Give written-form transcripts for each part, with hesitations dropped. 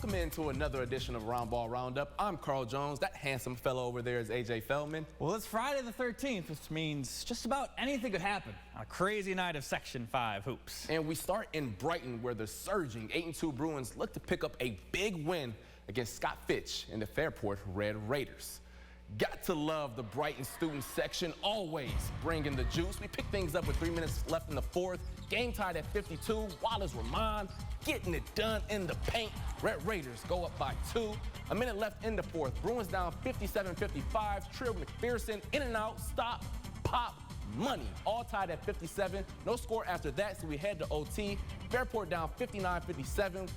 Welcome into another edition of Roundball Roundup. I'm Carl Jones. That handsome fellow over there is AJ Feldman. Well, it's Friday the 13th, which means just about anything could happen on a crazy night of Section 5 hoops. And we start in Brighton, where the surging 8-2 Bruins look to pick up a big win against Scott Fitch and the Fairport Red Raiders. Got to love the Brighton student section, always bringing the juice. We pick things up with 3 minutes left in the fourth. Game tied at 52. Wallace Ramon getting it done in the paint. Red Raiders go up by 2. A minute left in the fourth. Bruins down 57-55. Trill McPherson in and out. Stop. Pop. Money. All tied at 57. No score after that, so we head to OT. Fairport down 59-57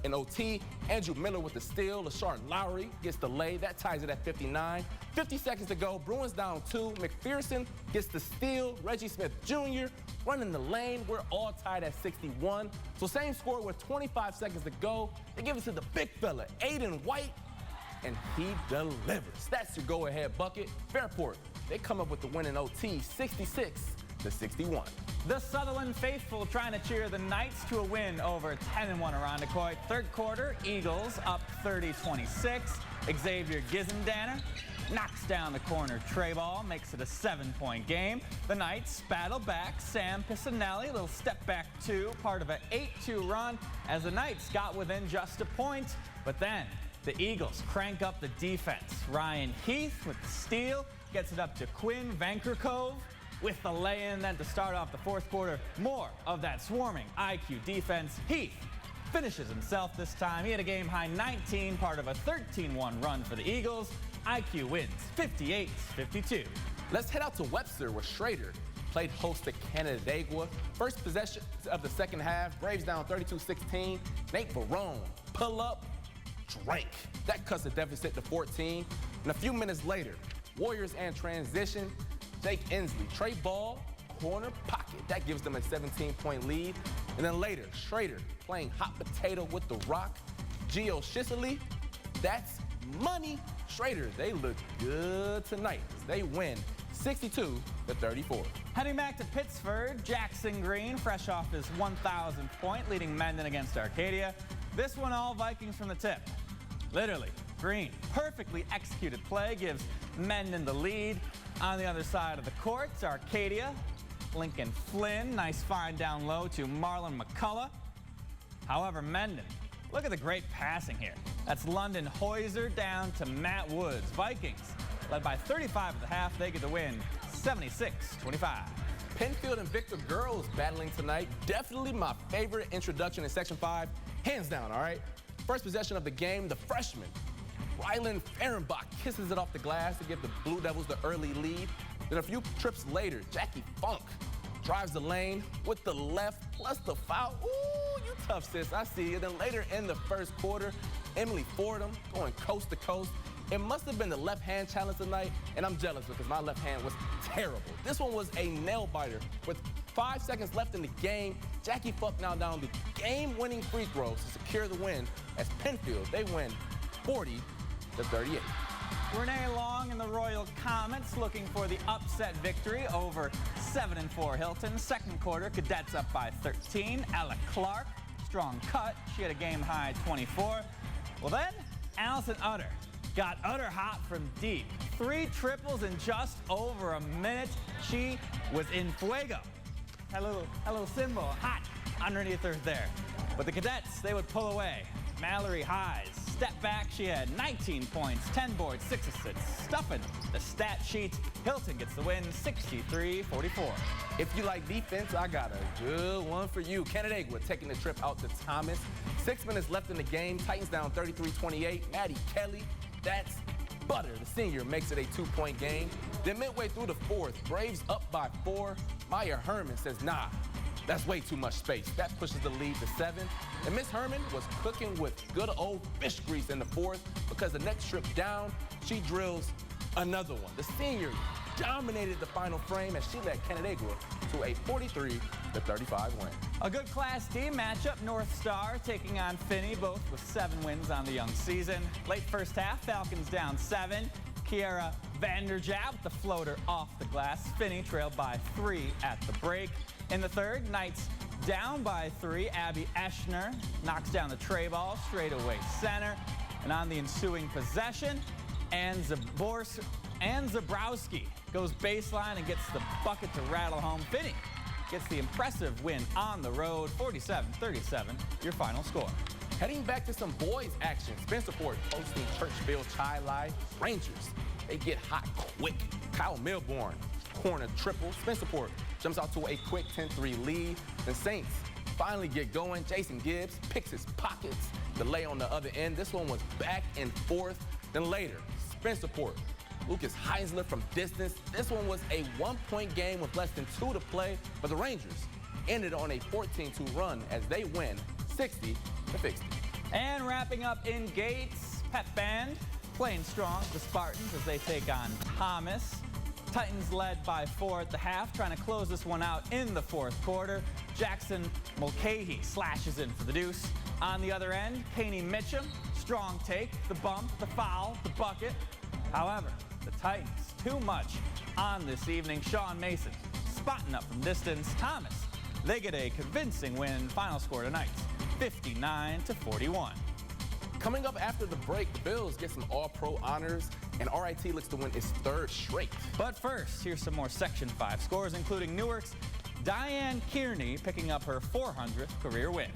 in OT. Andrew Miller with the steal. LaShawn Lowry gets the lay. That ties it at 59. 50 seconds to go. Bruins down 2. McPherson gets the steal. Reggie Smith Jr. running the lane. We're all tied at 61. So same score with 25 seconds to go. They give it to the big fella, Aiden White, and he delivers. That's your go-ahead bucket. Fairport, they come up with the win in OT, 66-61. The Sutherland faithful trying to cheer the Knights to a win over 10-1 around Decoy. Third quarter, Eagles up 30-26. Xavier Gizendanner knocks down the corner tray ball, makes it a 7-point game. The Knights battle back. Sam Piscinelli, little step back 2, part of an 8-2 run as the Knights got within just a point. But then the Eagles crank up the defense. Ryan Heath with the steal, gets it up to Quinn Vankerkove with the lay-in. Then to start off the fourth quarter, more of that swarming IQ defense. Heath finishes himself this time. He had a game-high 19, part of a 13-1 run for the Eagles. IQ wins 58-52. Let's head out to Webster, where Schrader played host to Canandaigua. First possession of the second half, Braves down 32-16. Nate Barone, pull up, drank. That cuts the deficit to 14. And a few minutes later, Warriors and transition. Jake Inslee, Trey Ball, corner pocket. That gives them a 17-point lead. And then later, Schrader playing hot potato with the rock. Gio Shisley, that's money. Schrader, they look good tonight as they win 62-34. Heading back to Pittsford, Jackson Green, fresh off his 1,000th point, leading Mendon against Arcadia. This one all Vikings from the tip. Literally, Green, perfectly executed play, gives Mendon the lead. On the other side of the court, Arcadia, Lincoln Flynn, nice find down low to Marlon McCullough. However, Mendon, look at the great passing here. That's London Heuser down to Matt Woods. Vikings, led by 35 at the half, they get the win 76-25. Penfield and Victor Girls battling tonight. Definitely my favorite introduction in Section 5. Hands down, all right? First possession of the game, the freshman, Rylan Fehrenbach kisses it off the glass to give the Blue Devils the early lead. Then a few trips later, Jackie Funk drives the lane with the left plus the foul. Ooh, you tough, sis. I see you. Then later in the first quarter, Emily Fordham going coast to coast. It must have been the left hand challenge tonight, and I'm jealous because my left hand was terrible. This one was a nail biter. With 5 seconds left in the game, Jackie Funk now down the game-winning free throws to secure the win as Penfield, they win 40-38. Renee Long and the Royal Comets looking for the upset victory over 7-4 Hilton. Second quarter, Cadets up by 13. Ella Clark, strong cut. She had a game-high 24. Well then, Allison Utter got Utter hot from deep. 3 triples in just over a minute. She was in fuego. Had a little symbol, hot, underneath her there. But the Cadets, they would pull away. Mallory Hayes, step back, she had 19 points, 10 boards, 6 assists, stuffing the stat sheet. Hilton gets the win, 63-44. If you like defense, I got a good one for you. Canandaigua taking the trip out to Thomas. 6 minutes left in the game, Titans down 33-28. Maddie Kelly, that's butter. The senior makes it a 2-point game. Then midway through the fourth, Braves up by 4. Maya Herman says, nah, that's way too much space. That pushes the lead to 7. And Miss Herman was cooking with good old fish grease in the fourth because the next trip down, she drills another one. The senior dominated the final frame as she led Canandaigua to a 43-35 win. A good Class D matchup, North Star taking on Finney, both with 7 wins on the young season. Late first half, Falcons down 7. Kiara Vanderjagt with the floater off the glass. Finney trailed by 3 at the break. In the third, Knights down by 3. Abby Eschner knocks down the tray ball straightaway center. And on the ensuing possession, Ann Zabrowski goes baseline and gets the bucket to rattle home. Finney gets the impressive win on the road, 47-37, your final score. Heading back to some boys action, Spencerport hosting Churchville Chi-Li Rangers. They get hot quick. Kyle Milborn, corner triple. Spencerport jumps out to a quick 10-3 lead. The Saints finally get going. Jason Gibbs picks his pockets. The lay on the other end. This one was back and forth. Then later, Spencerport, Lucas Heisler from distance. This one was a 1-point game with less than 2 to play, but the Rangers ended on a 14-2 run as they win 60-60. And wrapping up in Gates, Pep Band playing strong, the Spartans, as they take on Thomas. Titans led by 4 at the half, trying to close this one out in the fourth quarter. Jackson Mulcahy slashes in for the deuce. On the other end, Caney Mitchum, strong take, the bump, the foul, the bucket. However, the Titans, too much on this evening. Sean Mason spotting up from distance. Thomas, they get a convincing win. Final score tonight, 59-41. Coming up after the break, the Bills get some All-Pro honors, and RIT looks to win its 3rd straight. But first, here's some more Section 5 scores, including Newark's Diane Kearney picking up her 400th career win.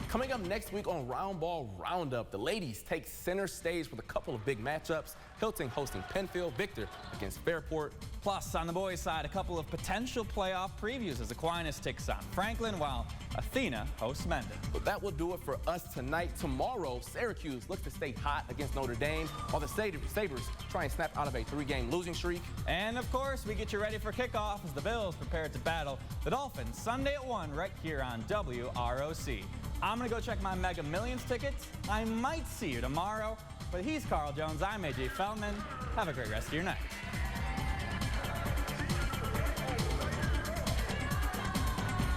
Coming up next week on Roundball Roundup, the ladies take center stage with a couple of big matchups. Hilton hosting Penfield, Victor against Fairport. Plus, on the boys' side, a couple of potential playoff previews as Aquinas takes on Franklin, while Athena hosts Mendon. But that will do it for us tonight. Tomorrow, Syracuse looks to stay hot against Notre Dame, while the Sabres try and snap out of a 3-game losing streak. And, of course, we get you ready for kickoff as the Bills prepare to battle the Dolphins Sunday at 1 right here on WROC. I'm going to go check my Mega Millions tickets. I might see you tomorrow. But he's Carl Jones. I'm AJ Feldman. Have a great rest of your night.